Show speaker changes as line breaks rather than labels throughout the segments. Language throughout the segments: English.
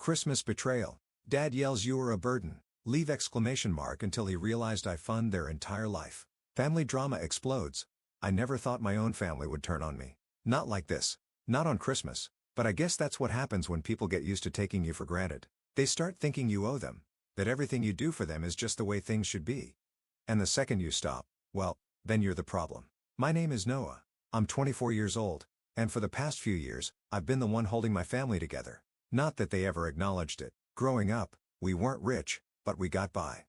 Christmas betrayal. Dad yells you are a burden. Leave exclamation mark until he realized I fund their entire life. Family drama explodes. I never thought my own family would turn on me. Not like this. Not on Christmas. But I guess that's what happens when people get used to taking you for granted. They start thinking you owe them. That everything you do for them is just the way things should be. And the second you stop, well, then you're the problem. My name is Noah. I'm 24 years old. And for the past few years, I've been the one holding my family together. Not that they ever acknowledged it. Growing up, we weren't rich, but we got by.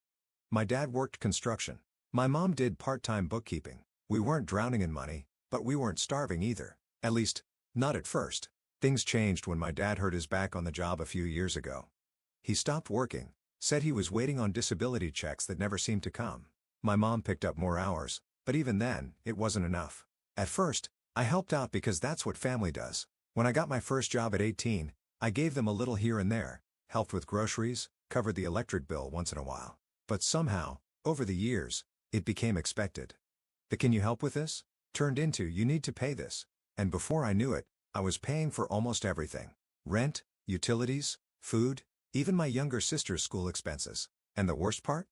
My dad worked construction. My mom did part-time bookkeeping. We weren't drowning in money, but we weren't starving either. At least, not at first. Things changed when my dad hurt his back on the job a few years ago. He stopped working, said he was waiting on disability checks that never seemed to come. My mom picked up more hours, but even then, it wasn't enough. At first, I helped out because that's what family does. When I got my first job at 18, I gave them a little here and there, helped with groceries, covered the electric bill once in a while. But somehow, over the years, it became expected. The "can you help with this?" turned into "you need to pay this." And before I knew it, I was paying for almost everything. Rent, utilities, food, even my younger sister's school expenses. And the worst part?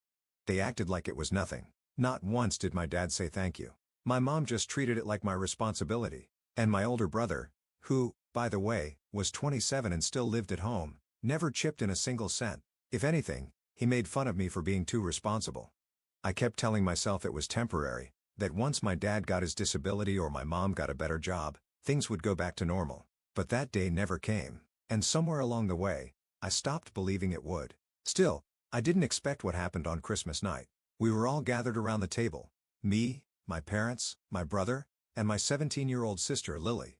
They acted like it was nothing. Not once did my dad say thank you. My mom just treated it like my responsibility. And my older brother, who, by the way, was 27 and still lived at home, never chipped in a single cent. If anything, he made fun of me for being too responsible. I kept telling myself it was temporary, that once my dad got his disability or my mom got a better job, things would go back to normal. But that day never came, and somewhere along the way, I stopped believing it would. Still, I didn't expect what happened on Christmas night. We were all gathered around the table. Me, my parents, my brother, and my 17-year-old sister Lily.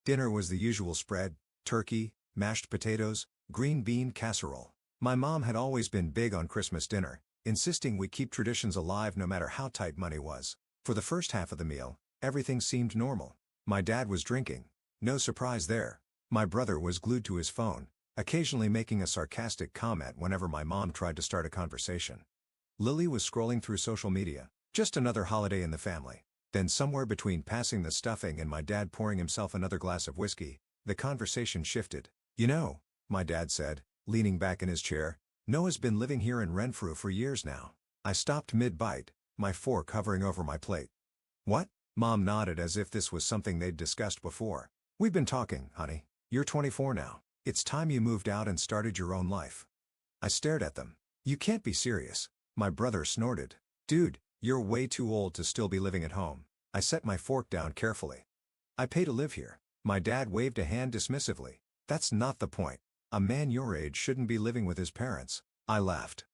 Dinner was the usual spread: turkey, mashed potatoes, green bean casserole. My mom had always been big on Christmas dinner, insisting we keep traditions alive no matter how tight money was. For the first half of the meal, everything seemed normal. My dad was drinking. No surprise there. My brother was glued to his phone, occasionally making a sarcastic comment whenever my mom tried to start a conversation. Lily was scrolling through social media. Just another holiday in the family. Then somewhere between passing the stuffing and my dad pouring himself another glass of whiskey, the conversation shifted. "You know," my dad said, leaning back in his chair, "Noah's been living here in Renfrew for years now." I stopped mid-bite, my fork hovering over my plate. "What?" Mom nodded as if this was something they'd discussed before. "We've been talking, honey. You're 24 now. It's time you moved out and started your own life." I stared at them. "You can't be serious." My brother snorted. "Dude, you're way too old to still be living at home." I set my fork down carefully. "I pay to live here." My dad waved a hand dismissively. "That's not the point. A man your age shouldn't be living with his parents." I laughed.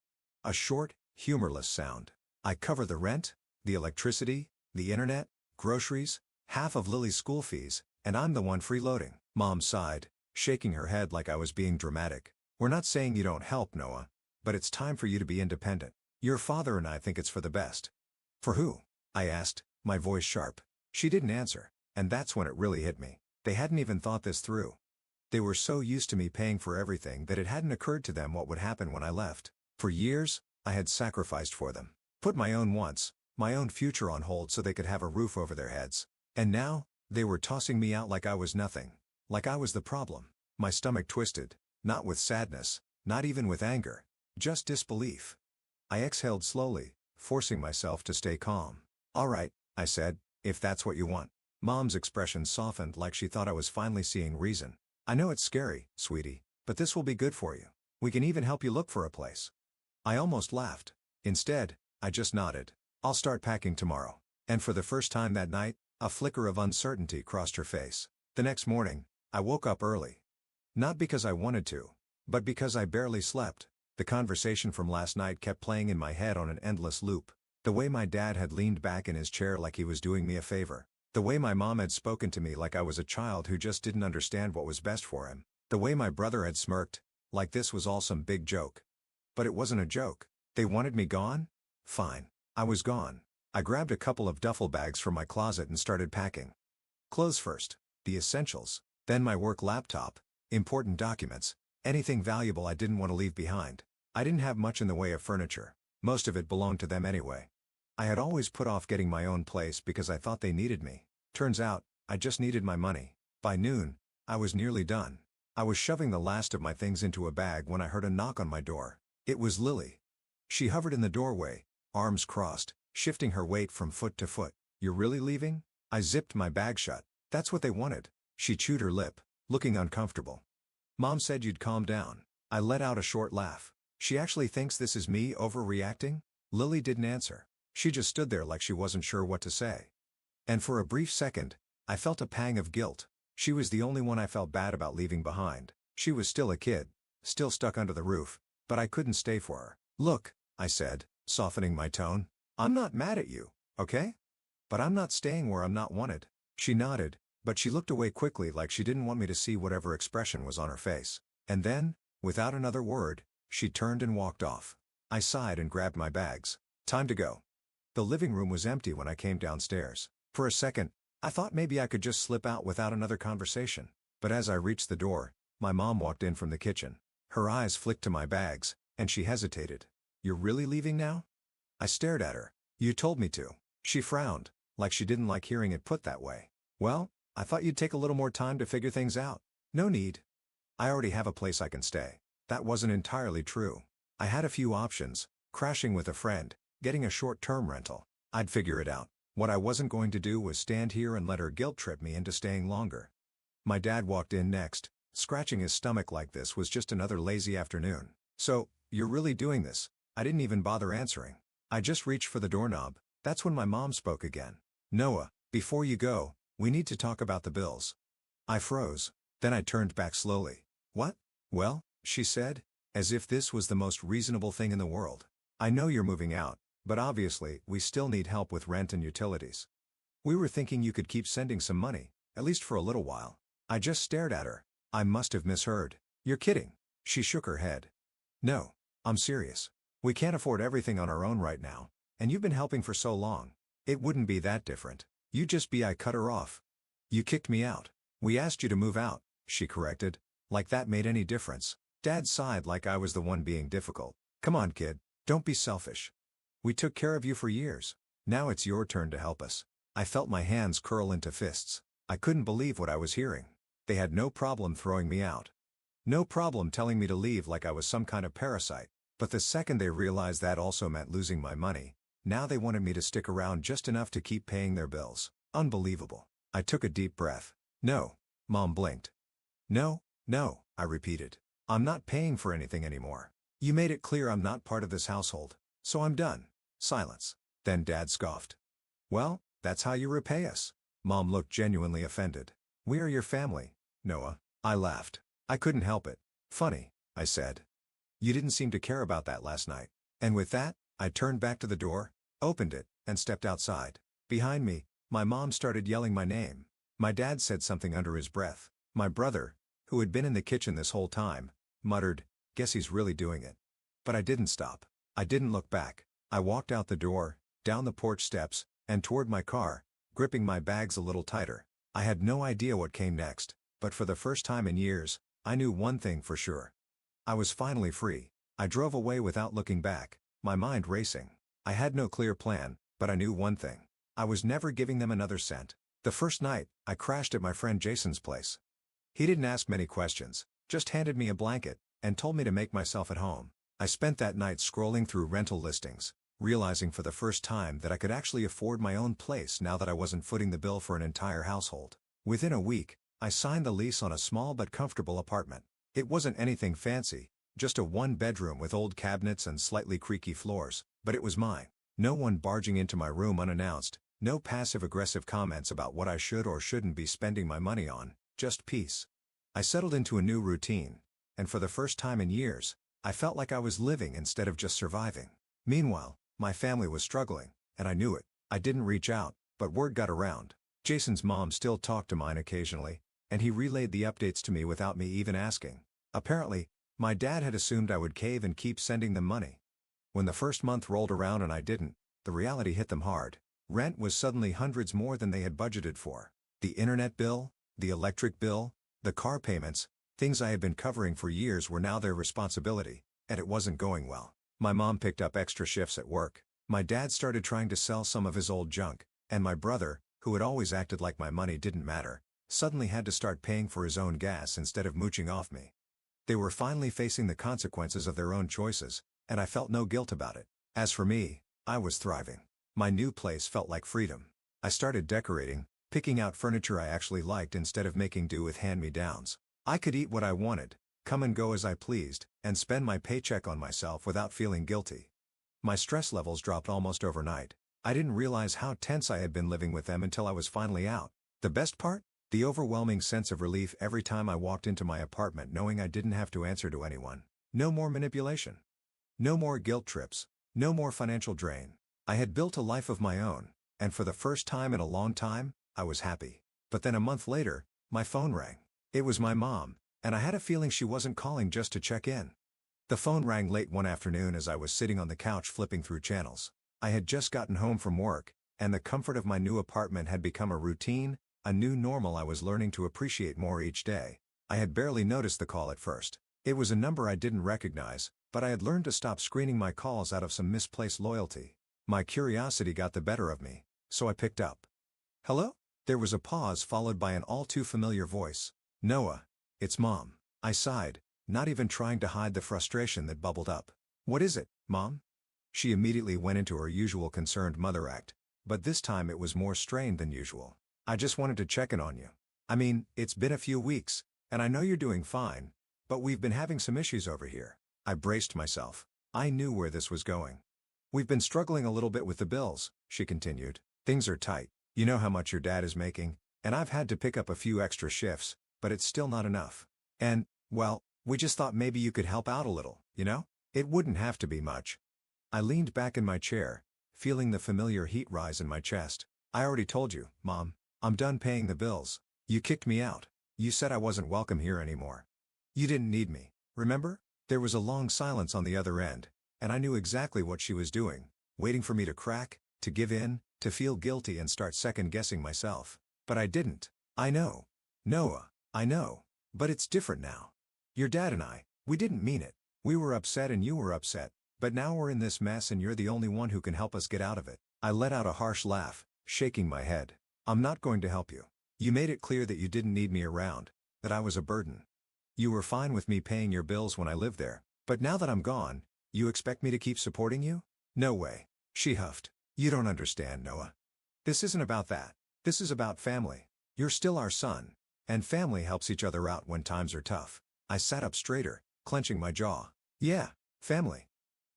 A short, humorless sound. "I cover the rent, the electricity, the internet, groceries, half of Lily's school fees, and I'm the one freeloading." Mom sighed, shaking her head like I was being dramatic. "We're not saying you don't help, Noah. But it's time for you to be independent. Your father and I think it's for the best." "For who?" I asked, my voice sharp. She didn't answer, and that's when it really hit me. They hadn't even thought this through. They were so used to me paying for everything that it hadn't occurred to them what would happen when I left. For years, I had sacrificed for them. Put my own wants, my own future on hold so they could have a roof over their heads. And now, they were tossing me out like I was nothing. Like I was the problem. My stomach twisted. Not with sadness, not even with anger. Just disbelief. I exhaled slowly, forcing myself to stay calm. "All right," I said, "if that's what you want." Mom's expression softened like she thought I was finally seeing reason. "I know it's scary, sweetie, but this will be good for you. We can even help you look for a place." I almost laughed. Instead, I just nodded. "I'll start packing tomorrow." And for the first time that night, a flicker of uncertainty crossed her face. The next morning, I woke up early. Not because I wanted to, but because I barely slept. The conversation from last night kept playing in my head on an endless loop. The way my dad had leaned back in his chair like he was doing me a favor. The way my mom had spoken to me like I was a child who just didn't understand what was best for him. The way my brother had smirked, like this was all some big joke. But it wasn't a joke. They wanted me gone? Fine. I was gone. I grabbed a couple of duffel bags from my closet and started packing. Clothes first, the essentials, then my work laptop, important documents, anything valuable I didn't want to leave behind. I didn't have much in the way of furniture. Most of it belonged to them anyway. I had always put off getting my own place because I thought they needed me. Turns out, I just needed my money. By noon, I was nearly done. I was shoving the last of my things into a bag when I heard a knock on my door. It was Lily. She hovered in the doorway, arms crossed, shifting her weight from foot to foot. "You're really leaving?" I zipped my bag shut. "That's what they wanted." She chewed her lip, looking uncomfortable. "Mom said you'd calm down." I let out a short laugh. "She actually thinks this is me overreacting?" Lily didn't answer. She just stood there like she wasn't sure what to say. And for a brief second, I felt a pang of guilt. She was the only one I felt bad about leaving behind. She was still a kid, still stuck under the roof, but I couldn't stay for her. "Look," I said, softening my tone, "I'm not mad at you, okay? But I'm not staying where I'm not wanted." She nodded, but she looked away quickly like she didn't want me to see whatever expression was on her face. And then, without another word, she turned and walked off. I sighed and grabbed my bags. Time to go. The living room was empty when I came downstairs. For a second, I thought maybe I could just slip out without another conversation. But as I reached the door, my mom walked in from the kitchen. Her eyes flicked to my bags, and she hesitated. "You're really leaving now?" I stared at her. "You told me to." She frowned, like she didn't like hearing it put that way. "Well, I thought you'd take a little more time to figure things out." "No need. I already have a place I can stay." That wasn't entirely true. I had a few options: crashing with a friend, getting a short-term rental. I'd figure it out. What I wasn't going to do was stand here and let her guilt trip me into staying longer. My dad walked in next, scratching his stomach like this was just another lazy afternoon. "So, you're really doing this?" I didn't even bother answering. I just reached for the doorknob. That's when my mom spoke again. "Noah, before you go, we need to talk about the bills." I froze. Then I turned back slowly. "What?" "Well," she said, as if this was the most reasonable thing in the world. "I know you're moving out, but obviously we still need help with rent and utilities. We were thinking you could keep sending some money, at least for a little while." I just stared at her. I must have misheard. "You're kidding." She shook her head. "No, I'm serious. We can't afford everything on our own right now, and you've been helping for so long. It wouldn't be that different. You just be." I cut her off. "You kicked me out." "We asked you to move out," she corrected, like that made any difference. Dad sighed like I was the one being difficult. "Come on, kid, don't be selfish. We took care of you for years. Now it's your turn to help us." I felt my hands curl into fists. I couldn't believe what I was hearing. They had no problem throwing me out. No problem telling me to leave like I was some kind of parasite. But the second they realized that also meant losing my money, now they wanted me to stick around just enough to keep paying their bills. Unbelievable. I took a deep breath. "No." Mom blinked. "No, no," I repeated. "I'm not paying for anything anymore. You made it clear I'm not part of this household, so I'm done." Silence. Then Dad scoffed. "Well, that's how you repay us." Mom looked genuinely offended. "We are your family, Noah." I laughed. I couldn't help it. "Funny," I said. "You didn't seem to care about that last night." And with that, I turned back to the door, opened it, and stepped outside. Behind me, my mom started yelling my name. My dad said something under his breath. My brother, who had been in the kitchen this whole time, muttered, "Guess he's really doing it." But I didn't stop. I didn't look back. I walked out the door, down the porch steps, and toward my car, gripping my bags a little tighter. I had no idea what came next, but for the first time in years, I knew one thing for sure. I was finally free. I drove away without looking back, my mind racing. I had no clear plan, but I knew one thing. I was never giving them another cent. The first night, I crashed at my friend Jason's place. He didn't ask many questions, just handed me a blanket, and told me to make myself at home. I spent that night scrolling through rental listings, realizing for the first time that I could actually afford my own place now that I wasn't footing the bill for an entire household. Within a week, I signed the lease on a small but comfortable apartment. It wasn't anything fancy, just a one-bedroom with old cabinets and slightly creaky floors, but it was mine. No one barging into my room unannounced, no passive-aggressive comments about what I should or shouldn't be spending my money on, just peace. I settled into a new routine, and for the first time in years, I felt like I was living instead of just surviving. Meanwhile, my family was struggling, and I knew it. I didn't reach out, but word got around. Jason's mom still talked to mine occasionally, and he relayed the updates to me without me even asking. Apparently, my dad had assumed I would cave and keep sending them money. When the first month rolled around and I didn't, the reality hit them hard. Rent was suddenly hundreds more than they had budgeted for. The internet bill, the electric bill, the car payments, things I had been covering for years were now their responsibility, and it wasn't going well. My mom picked up extra shifts at work. My dad started trying to sell some of his old junk, and my brother, who had always acted like my money didn't matter, suddenly had to start paying for his own gas instead of mooching off me. They were finally facing the consequences of their own choices, and I felt no guilt about it. As for me, I was thriving. My new place felt like freedom. I started decorating, picking out furniture I actually liked instead of making do with hand-me-downs. I could eat what I wanted, come and go as I pleased, and spend my paycheck on myself without feeling guilty. My stress levels dropped almost overnight. I didn't realize how tense I had been living with them until I was finally out. The best part? The overwhelming sense of relief every time I walked into my apartment knowing I didn't have to answer to anyone. No more manipulation. No more guilt trips. No more financial drain. I had built a life of my own, and for the first time in a long time, I was happy. But then a month later, my phone rang. It was my mom, and I had a feeling she wasn't calling just to check in. The phone rang late one afternoon as I was sitting on the couch flipping through channels. I had just gotten home from work, and the comfort of my new apartment had become a routine, a new normal I was learning to appreciate more each day. I had barely noticed the call at first. It was a number I didn't recognize, but I had learned to stop screening my calls out of some misplaced loyalty. My curiosity got the better of me, so I picked up. "Hello?" There was a pause followed by an all-too-familiar voice. "Noah, it's Mom." I sighed, not even trying to hide the frustration that bubbled up. "What is it, Mom?" She immediately went into her usual concerned mother act, but this time it was more strained than usual. "I just wanted to check in on you. I mean, it's been a few weeks, and I know you're doing fine, but we've been having some issues over here." I braced myself. I knew where this was going. "We've been struggling a little bit with the bills," she continued. "Things are tight. You know how much your dad is making, and I've had to pick up a few extra shifts, but it's still not enough. And, well, we just thought maybe you could help out a little, you know? It wouldn't have to be much." I leaned back in my chair, feeling the familiar heat rise in my chest. "I already told you, Mom. I'm done paying the bills. You kicked me out. You said I wasn't welcome here anymore. You didn't need me, remember?" There was a long silence on the other end, and I knew exactly what she was doing, waiting for me to crack, to give in, to feel guilty and start second-guessing myself. But I didn't. "I know. Noah, I know. But it's different now. Your dad and we didn't mean it. We were upset and you were upset, but now we're in this mess and you're the only one who can help us get out of it." I let out a harsh laugh, shaking my head. "I'm not going to help you. You made it clear that you didn't need me around, that I was a burden. You were fine with me paying your bills when I lived there, but now that I'm gone, you expect me to keep supporting you? No way," she huffed. "You don't understand, Noah. This isn't about that. This is about family. You're still our son, and family helps each other out when times are tough." I sat up straighter, clenching my jaw. "Yeah, family.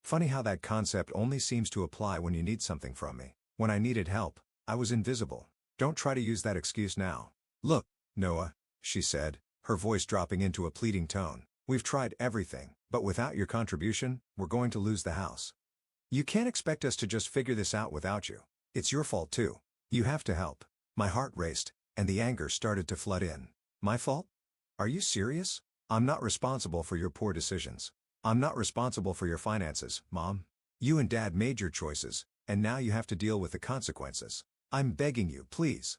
Funny how that concept only seems to apply when you need something from me. When I needed help, I was invisible. Don't try to use that excuse now." "Look, Noah," she said, her voice dropping into a pleading tone. "We've tried everything, but without your contribution, we're going to lose the house. You can't expect us to just figure this out without you. It's your fault too. You have to help." My heart raced, and the anger started to flood in. "My fault? Are you serious? I'm not responsible for your poor decisions. I'm not responsible for your finances, Mom. You and Dad made your choices, and now you have to deal with the consequences. I'm begging you, please.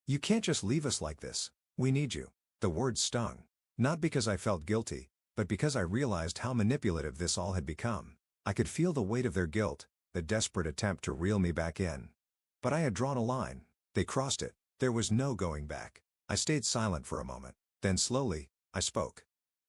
You can't just leave us like this. We need you." The words stung. Not because I felt guilty, but because I realized how manipulative this all had become. I could feel the weight of their guilt, the desperate attempt to reel me back in. But I had drawn a line. They crossed it. There was no going back. I stayed silent for a moment. Then slowly, I spoke.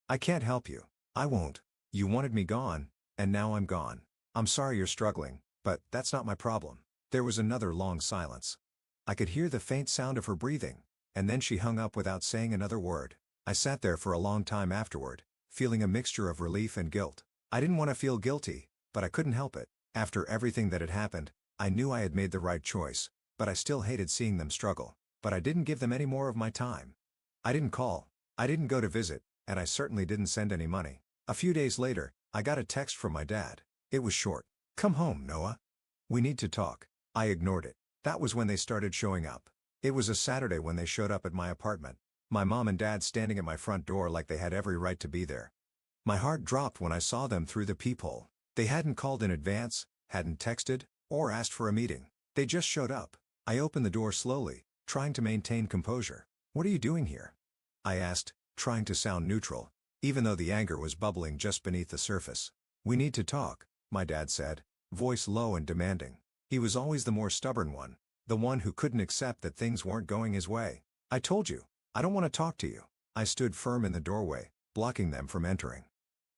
"I can't help you. I won't. You wanted me gone, and now I'm gone. I'm sorry you're struggling, but that's not my problem." There was another long silence. I could hear the faint sound of her breathing, and then she hung up without saying another word. I sat there for a long time afterward, feeling a mixture of relief and guilt. I didn't want to feel guilty, but I couldn't help it. After everything that had happened, I knew I had made the right choice, but I still hated seeing them struggle. But I didn't give them any more of my time. I didn't call. I didn't go to visit, and I certainly didn't send any money. A few days later, I got a text from my dad. It was short. "Come home, Noah. We need to talk." I ignored it. That was when they started showing up. It was a Saturday when they showed up at my apartment. My mom and dad standing at my front door like they had every right to be there. My heart dropped when I saw them through the peephole. They hadn't called in advance, hadn't texted, or asked for a meeting. They just showed up. I opened the door slowly, trying to maintain composure. "What are you doing here?" I asked, trying to sound neutral, even though the anger was bubbling just beneath the surface. "We need to talk," my dad said, voice low and demanding. He was always the more stubborn one, the one who couldn't accept that things weren't going his way. "I told you. I don't want to talk to you. I stood firm in the doorway, blocking them from entering.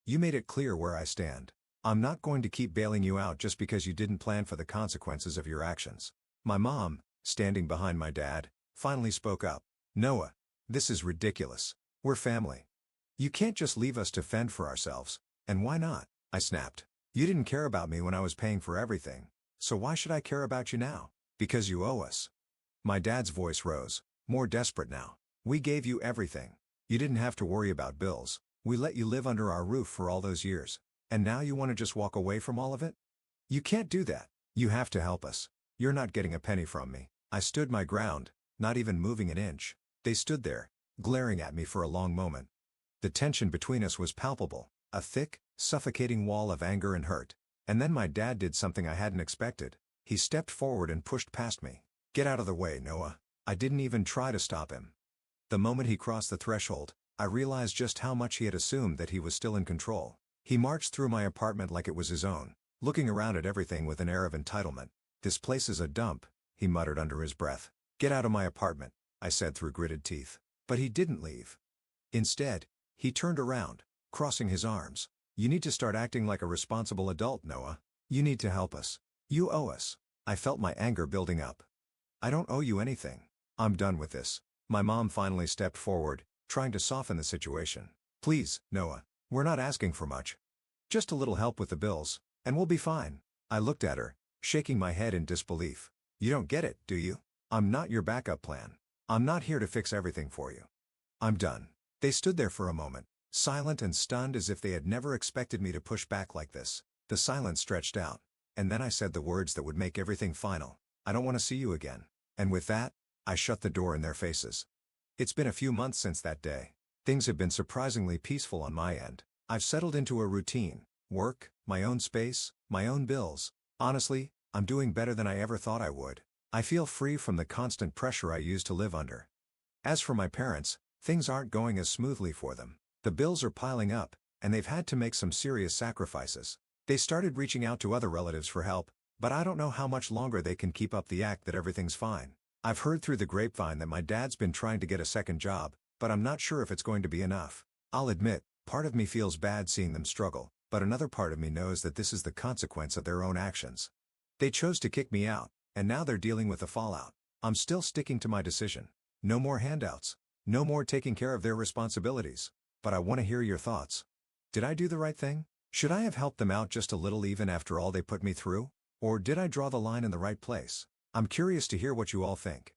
You made it clear where I stand. I'm not going to keep bailing you out just because you didn't plan for the consequences of your actions. My mom, standing behind my dad, finally spoke up. Noah, this is ridiculous. We're family. You can't just leave us to fend for ourselves. And why not? I snapped. You didn't care about me when I was paying for everything. So why should I care about you now? Because you owe us. My dad's voice rose, more desperate now. We gave you everything. You didn't have to worry about bills. We let you live under our roof for all those years. And now you want to just walk away from all of it? You can't do that. You have to help us. You're not getting a penny from me. I stood my ground, not even moving an inch. They stood there, glaring at me for a long moment. The tension between us was palpable, a thick, suffocating wall of anger and hurt. And then my dad did something I hadn't expected. He stepped forward and pushed past me. Get out of the way, Noah. I didn't even try to stop him. The moment he crossed the threshold, I realized just how much he had assumed that he was still in control. He marched through my apartment like it was his own, looking around at everything with an air of entitlement. This place is a dump, he muttered under his breath. Get out of my apartment, I said through gritted teeth. But he didn't leave. Instead, he turned around, crossing his arms. You need to start acting like a responsible adult, Noah. You need to help us. You owe us. I felt my anger building up. I don't owe you anything. I'm done with this. My mom finally stepped forward, trying to soften the situation. Please, Noah. We're not asking for much. Just a little help with the bills, and we'll be fine. I looked at her, shaking my head in disbelief. You don't get it, do you? I'm not your backup plan. I'm not here to fix everything for you. I'm done. They stood there for a moment, silent and stunned as if they had never expected me to push back like this. The silence stretched out, and then I said the words that would make everything final. I don't want to see you again. And with that, I shut the door in their faces. It's been a few months since that day. Things have been surprisingly peaceful on my end. I've settled into a routine, work, my own space, my own bills. Honestly, I'm doing better than I ever thought I would. I feel free from the constant pressure I used to live under. As for my parents, things aren't going as smoothly for them. The bills are piling up, and they've had to make some serious sacrifices. They started reaching out to other relatives for help, but I don't know how much longer they can keep up the act that everything's fine. I've heard through the grapevine that my dad's been trying to get a second job, but I'm not sure if it's going to be enough. I'll admit, part of me feels bad seeing them struggle, but another part of me knows that this is the consequence of their own actions. They chose to kick me out, and now they're dealing with the fallout. I'm still sticking to my decision. No more handouts. No more taking care of their responsibilities. But I want to hear your thoughts. Did I do the right thing? Should I have helped them out just a little even after all they put me through? Or did I draw the line in the right place? I'm curious to hear what you all think.